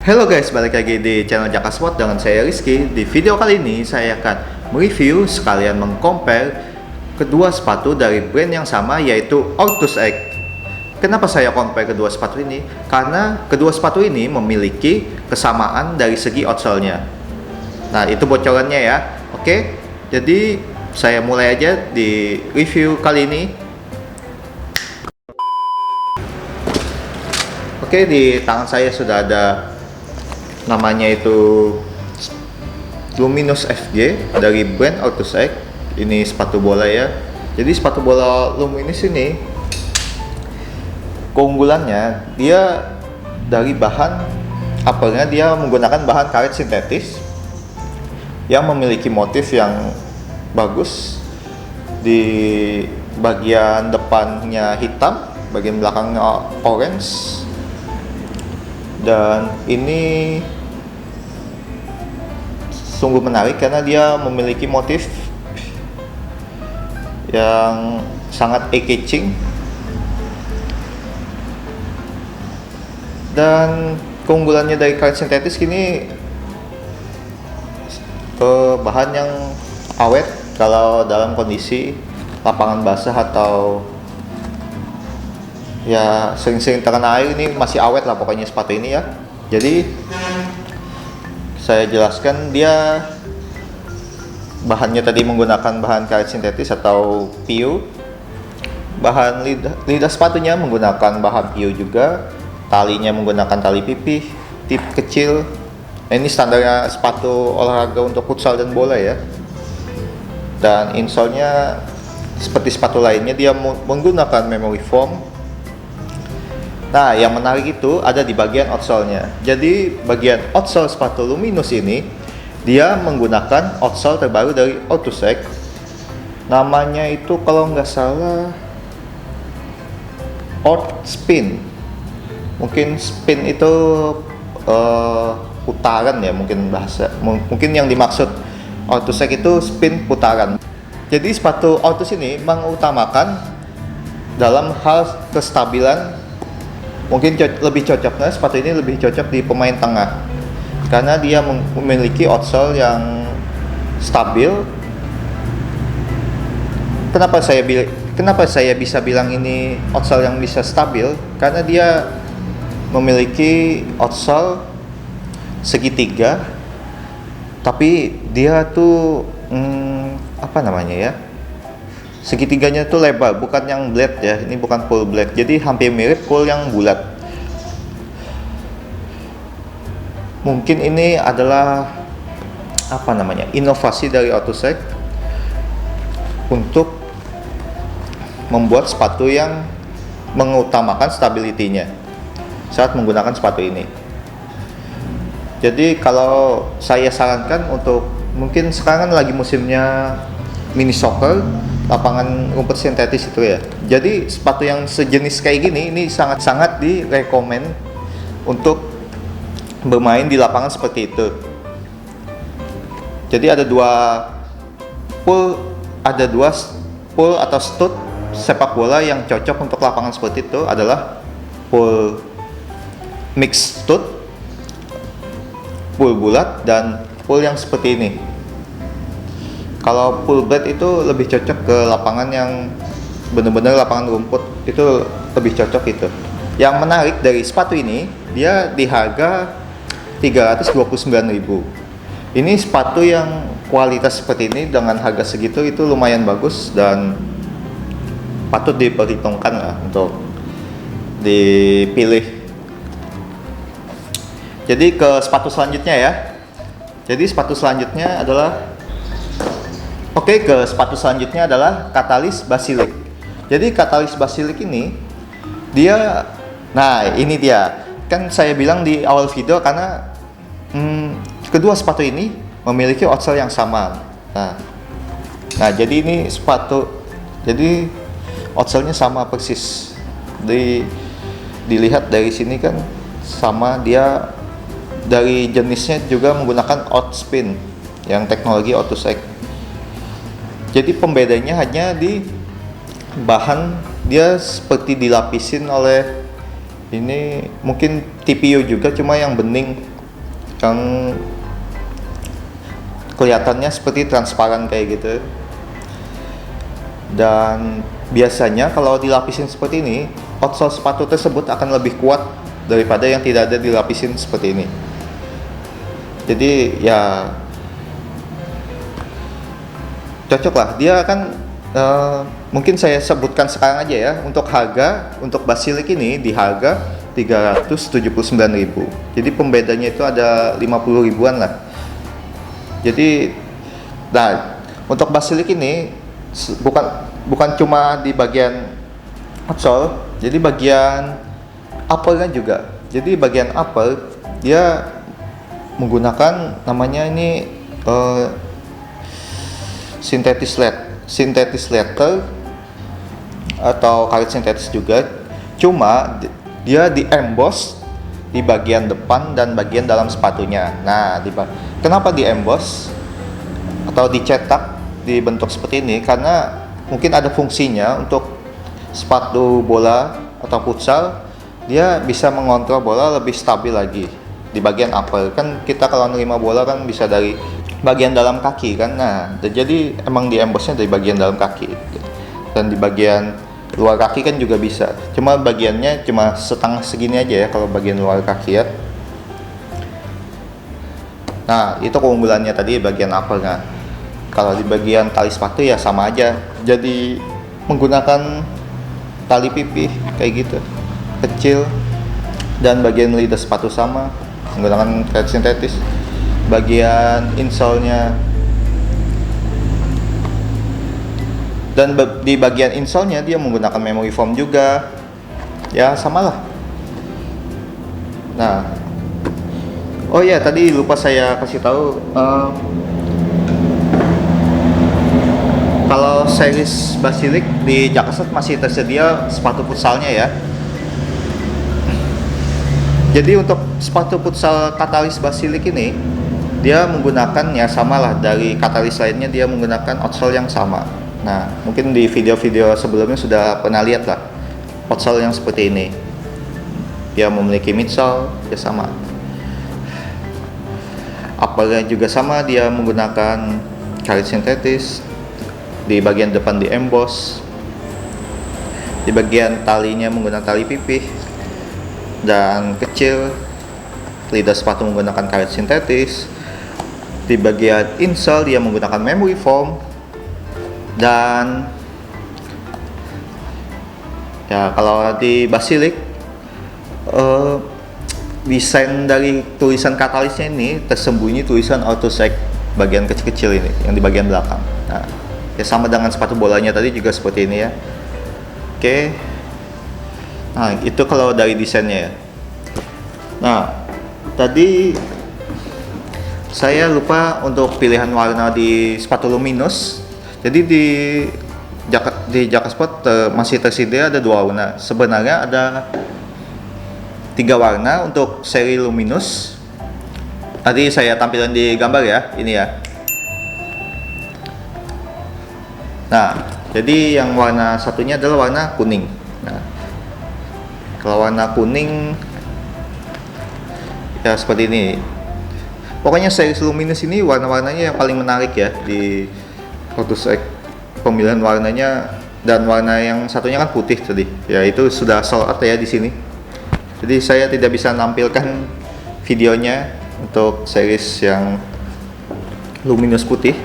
Halo guys, balik lagi di channel Jakasport dengan saya Rizky. Di video kali ini saya akan mereview sekalian mengcompare kedua sepatu dari brand yang sama, yaitu Ortus X. Kenapa saya compare kedua sepatu ini? Karena kedua sepatu ini memiliki kesamaan dari segi outsole-nya. Nah, itu bocorannya ya. Oke, jadi saya mulai aja di review kali ini. Oke, di tangan saya sudah ada namanya itu Luminous FG dari brand Ortus X. Ini sepatu bola ya. Jadi sepatu bola Luminous ini keunggulannya dia dari bahan apelnya, dia menggunakan bahan karet sintetis yang memiliki motif yang bagus. Di bagian depannya hitam, bagian belakangnya orange, dan ini sungguh menarik karena dia memiliki motif yang sangat eye-catching. Dan keunggulannya dari karet sintetis ini bahan yang awet kalau dalam kondisi lapangan basah atau ya sering-sering terkena air. Ini masih awet lah pokoknya sepatu ini ya. Jadi saya jelaskan, dia bahannya tadi menggunakan bahan karet sintetis atau PU. Bahan lidah sepatunya menggunakan bahan PU juga. Talinya menggunakan tali pipih tip kecil. Nah, ini standarnya sepatu olahraga untuk futsal dan bola ya. Dan insole-nya seperti sepatu lainnya, dia menggunakan memory foam. Nah, yang menarik itu ada di bagian outsole-nya. Jadi, bagian outsole sepatu Luminous ini, dia menggunakan outsole terbaru dari Ortus X. Namanya itu kalau nggak salah Ort Spin. Mungkin spin itu putaran ya, mungkin bahasa. Mungkin yang dimaksud Ortus X itu spin, putaran. Jadi, sepatu Ortus ini mengutamakan dalam hal kestabilan. Mungkin lebih cocoknya sepatu ini lebih cocok di pemain tengah karena dia memiliki outsole yang stabil. Kenapa saya bisa bilang ini outsole yang bisa stabil? Karena dia memiliki outsole segitiga, tapi dia tuh apa namanya ya? Segitiganya tuh lebar, bukan yang blade ya. Ini bukan full blade, jadi hampir mirip full yang bulat. Mungkin ini adalah apa namanya, inovasi dari Ortus X untuk membuat sepatu yang mengutamakan stability-nya saat menggunakan sepatu ini. Jadi kalau saya sarankan untuk, mungkin sekarang lagi musimnya mini soccer, lapangan rumput sintetis itu ya. Jadi sepatu yang sejenis kayak gini ini sangat-sangat direkomend untuk bermain di lapangan seperti itu. Jadi ada dua pool atau stud sepak bola yang cocok untuk lapangan seperti itu, adalah pool mix stud, pool bulat, dan pool yang seperti ini. Kalau full blade itu lebih cocok ke lapangan yang benar-benar lapangan rumput, itu lebih cocok itu. Yang menarik dari sepatu ini, dia di harga 329.000. Ini sepatu yang kualitas seperti ini dengan harga segitu itu lumayan bagus dan patut diperhitungkan lah untuk dipilih. Jadi ke sepatu selanjutnya ya. Jadi sepatu selanjutnya adalah sepatu selanjutnya adalah Catalyst Basilisk. Jadi Catalyst Basilisk ini dia, nah ini dia. Kan saya bilang di awal video karena kedua sepatu ini memiliki outsole yang sama. Nah jadi ini sepatu, jadi outsole-nya sama persis. Dilihat dari sini kan sama, dia dari jenisnya juga menggunakan Outspin yang teknologi Ortus X. Jadi pembedanya hanya di bahan, dia seperti dilapisin oleh ini mungkin TPU juga, cuma yang bening yang kelihatannya seperti transparan kayak gitu. Dan biasanya kalau dilapisin seperti ini, outsole sepatu tersebut akan lebih kuat daripada yang tidak ada dilapisin seperti ini. Jadi ya cocok lah. Dia akan mungkin saya sebutkan sekarang aja ya. Untuk harga, untuk Basilik ini di harga 379.000. Jadi pembedanya itu ada 50 ribuan lah. Jadi nah, untuk Basilik ini bukan cuma di bagian outsole, jadi bagian uppernya juga. Jadi bagian upper dia menggunakan namanya ini synthetic leather atau karet sintetis juga. Cuma dia di emboss di bagian depan dan bagian dalam sepatunya. Nah, kenapa di emboss atau dicetak dibentuk seperti ini? Karena mungkin ada fungsinya untuk sepatu bola atau futsal, dia bisa mengontrol bola lebih stabil lagi di bagian upper. Kan kita kalau nerima bola kan bisa dari bagian dalam kaki kan. Nah, jadi emang di embossnya dari bagian dalam kaki. Dan di bagian luar kaki kan juga bisa. Cuma bagiannya cuma setengah segini aja ya kalau bagian luar kaki ya. Nah, itu keunggulannya tadi bagian uppernya. Kalau di bagian tali sepatu ya sama aja. Jadi menggunakan tali pipih kayak gitu, kecil, dan bagian lidah sepatu sama menggunakan karet sintetis. Bagian insole-nya dan di bagian insole-nya dia menggunakan memory foam juga. Ya samalah. Nah, oh ya tadi lupa saya kasih tahu. Kalau series Basilik di Jakasot masih tersedia sepatu futsalnya ya. Jadi untuk sepatu futsal Catalyst Basilik ini dia menggunakan ya samalah dari Catalyst lainnya, dia menggunakan outsole yang sama. Nah, mungkin di video-video sebelumnya sudah pernah lihat lah outsole yang seperti ini. Dia memiliki midsole, ya sama. Uppernya juga sama, dia menggunakan karet sintetis. Di bagian depan di emboss, di bagian talinya menggunakan tali pipih dan kecil, lidah sepatu menggunakan karet sintetis. Di bagian insole dia menggunakan memory foam. Dan ya kalau di Basilik desain dari tulisan Catalystnya ini tersembunyi tulisan Autosec bagian kecil-kecil ini yang di bagian belakang. Nah, ya sama dengan sepatu bolanya tadi juga seperti ini ya. Oke. Nah, itu kalau dari desainnya ya. Nah, tadi saya lupa untuk pilihan warna di sepatu luminous. Jadi di Jakasport masih tersedia ada 2 warna. Sebenarnya ada 3 warna untuk seri luminous. Tadi saya tampilkan di gambar ya, ini ya. Nah, jadi yang warna satunya adalah warna kuning. Nah, kalau warna kuning ya seperti ini. Pokoknya series luminous ini warna-warnanya yang paling menarik ya di Autosec. Pemilihan warnanya, dan warna yang satunya kan putih tadi. Ya itu sudah sold out ya di sini. Jadi saya tidak bisa menampilkan videonya untuk series yang luminous putih.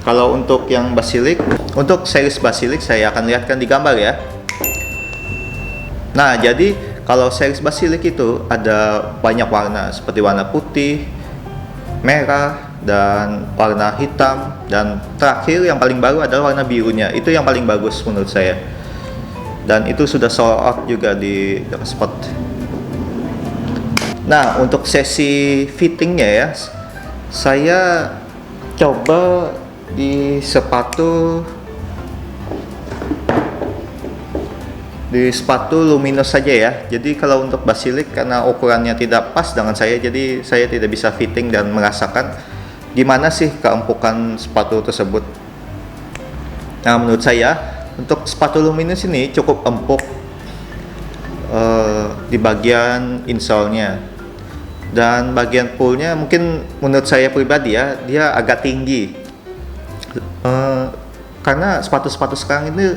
Kalau untuk yang Basilik, untuk series Basilik saya akan lihatkan di gambar ya. Nah, jadi kalau series Basilik itu ada banyak warna seperti warna putih, merah, dan warna hitam, dan terakhir yang paling baru adalah warna birunya. Itu yang paling bagus menurut saya. Dan itu sudah sold out juga di Spot. Nah, untuk sesi fittingnya ya, saya coba di sepatu luminous saja ya. Jadi kalau untuk Basilik karena ukurannya tidak pas dengan saya, jadi saya tidak bisa fitting dan merasakan gimana sih keempukan sepatu tersebut. Nah, menurut saya untuk sepatu luminous ini cukup empuk di bagian insole-nya. Dan bagian poolnya mungkin menurut saya pribadi ya, dia agak tinggi. Karena sepatu-sepatu sekarang ini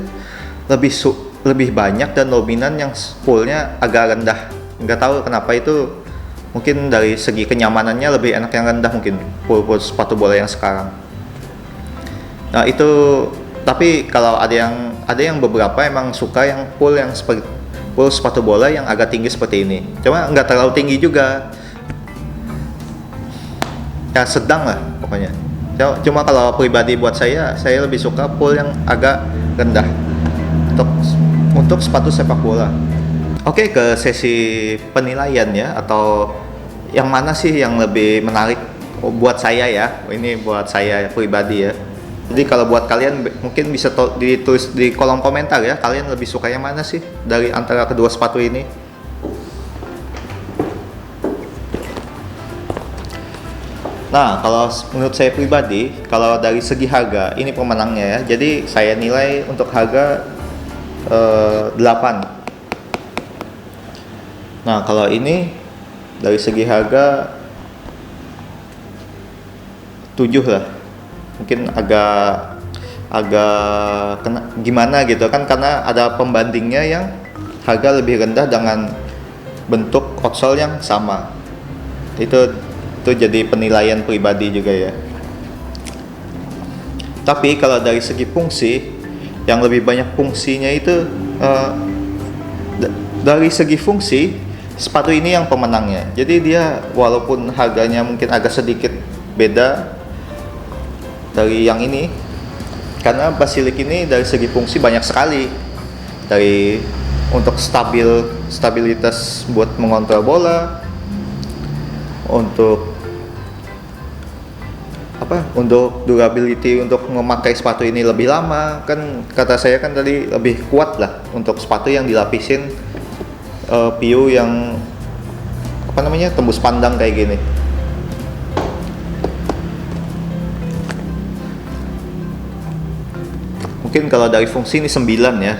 lebih banyak dan dominan yang poolnya agak rendah. Nggak tahu kenapa itu, mungkin dari segi kenyamanannya lebih enak yang rendah mungkin pool sepatu bola yang sekarang. Nah itu, tapi kalau ada yang beberapa emang suka yang pool seperti pool sepatu bola yang agak tinggi seperti ini. Cuma nggak terlalu tinggi juga. Ya sedang lah pokoknya. Cuma kalau pribadi buat saya lebih suka pool yang agak rendah untuk sepatu sepak bola. Oke, ke sesi penilaian ya, atau yang mana sih yang lebih menarik buat saya ya. Ini buat saya pribadi ya. Jadi kalau buat kalian mungkin bisa ditulis di kolom komentar ya, kalian lebih suka yang mana sih dari antara kedua sepatu ini. Nah, kalau menurut saya pribadi, kalau dari segi harga, ini pemenangnya ya. Jadi saya nilai untuk harga 8. Nah, kalau ini dari segi harga 7 lah. Mungkin agak gimana gitu kan, karena ada pembandingnya yang harga lebih rendah dengan bentuk outsole yang sama. Itu jadi penilaian pribadi juga ya. Tapi kalau dari segi fungsi, yang lebih banyak fungsinya itu dari segi fungsi, sepatu ini yang pemenangnya. Jadi dia walaupun harganya mungkin agak sedikit beda dari yang ini, karena Basilisk ini dari segi fungsi banyak sekali. Dari untuk stabilitas buat mengontrol bola, untuk durability, untuk memakai sepatu ini lebih lama, kan kata saya kan tadi lebih kuat lah untuk sepatu yang dilapisin PU yang tembus pandang kayak gini. Mungkin kalau dari fungsi ini 9 ya,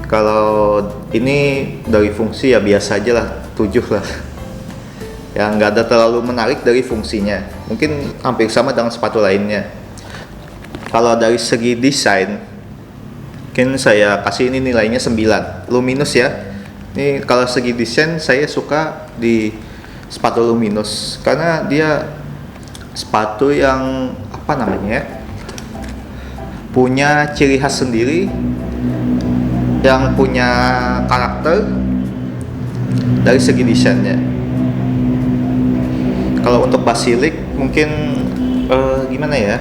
kalau ini dari fungsi ya biasa aja lah, 7 lah. Ya nggak ada terlalu menarik dari fungsinya, mungkin hampir sama dengan sepatu lainnya. Kalau dari segi desain, mungkin saya kasih ini nilainya 9, luminous ya. Ini kalau segi desain saya suka di sepatu luminous, karena dia sepatu yang punya ciri khas sendiri, yang punya karakter dari segi desainnya. Kalau untuk Basilisk mungkin gimana ya?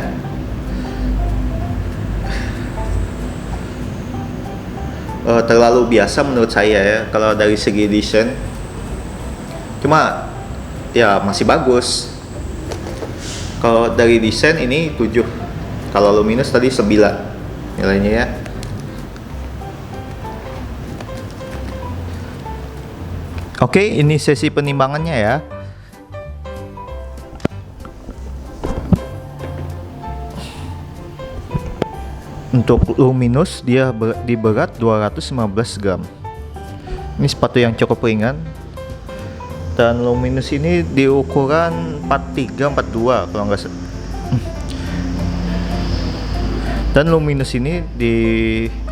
Terlalu biasa menurut saya ya kalau dari segi desain. Cuma ya masih bagus. Kalau dari desain ini 7. Kalau luminous tadi 9 nilainya ya. Oke, ini sesi penimbangannya ya. Untuk luminous dia di berat 215 gram. Ini sepatu yang cukup ringan. Dan luminous ini di ukuran 43-42 kalau nggak salah. Dan luminous ini di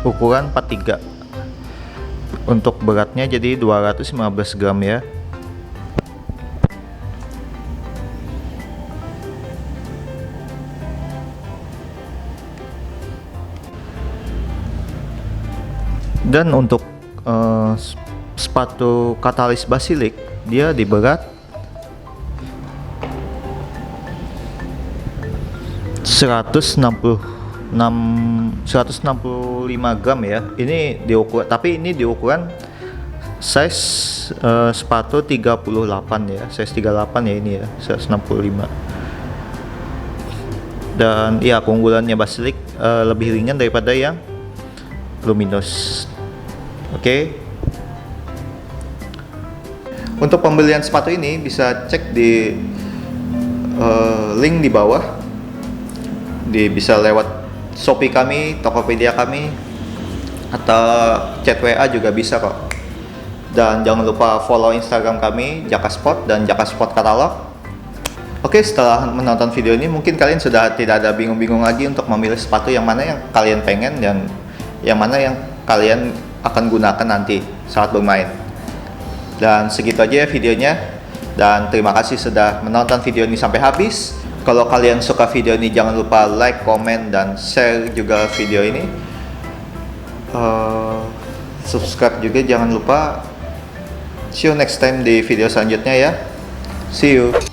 ukuran 43. Untuk beratnya jadi 215 gram ya. Dan untuk sepatu Catalyst Basilisk dia di berat 165 gram ya. Ini tapi ini di ukuran size sepatu 38 ya, size 38 ya ini ya, 165. Dan ya keunggulannya Basilisk lebih ringan daripada yang luminous. Oke. Untuk pembelian sepatu ini bisa cek di link di bawah. Bisa lewat Shopee kami, Tokopedia kami, atau chat WA juga bisa kok. Dan jangan lupa follow Instagram kami, Jakaspot dan Jakaspot Katalog. Oke, setelah menonton video ini mungkin kalian sudah tidak ada bingung-bingung lagi untuk memilih sepatu yang mana yang kalian pengen dan yang mana yang kalian akan gunakan nanti saat bermain. Dan segitu aja ya videonya. Dan terima kasih sudah menonton video ini sampai habis. Kalau kalian suka video ini jangan lupa like, komen, dan share juga video ini. Subscribe juga jangan lupa. See you next time di video selanjutnya ya. See you.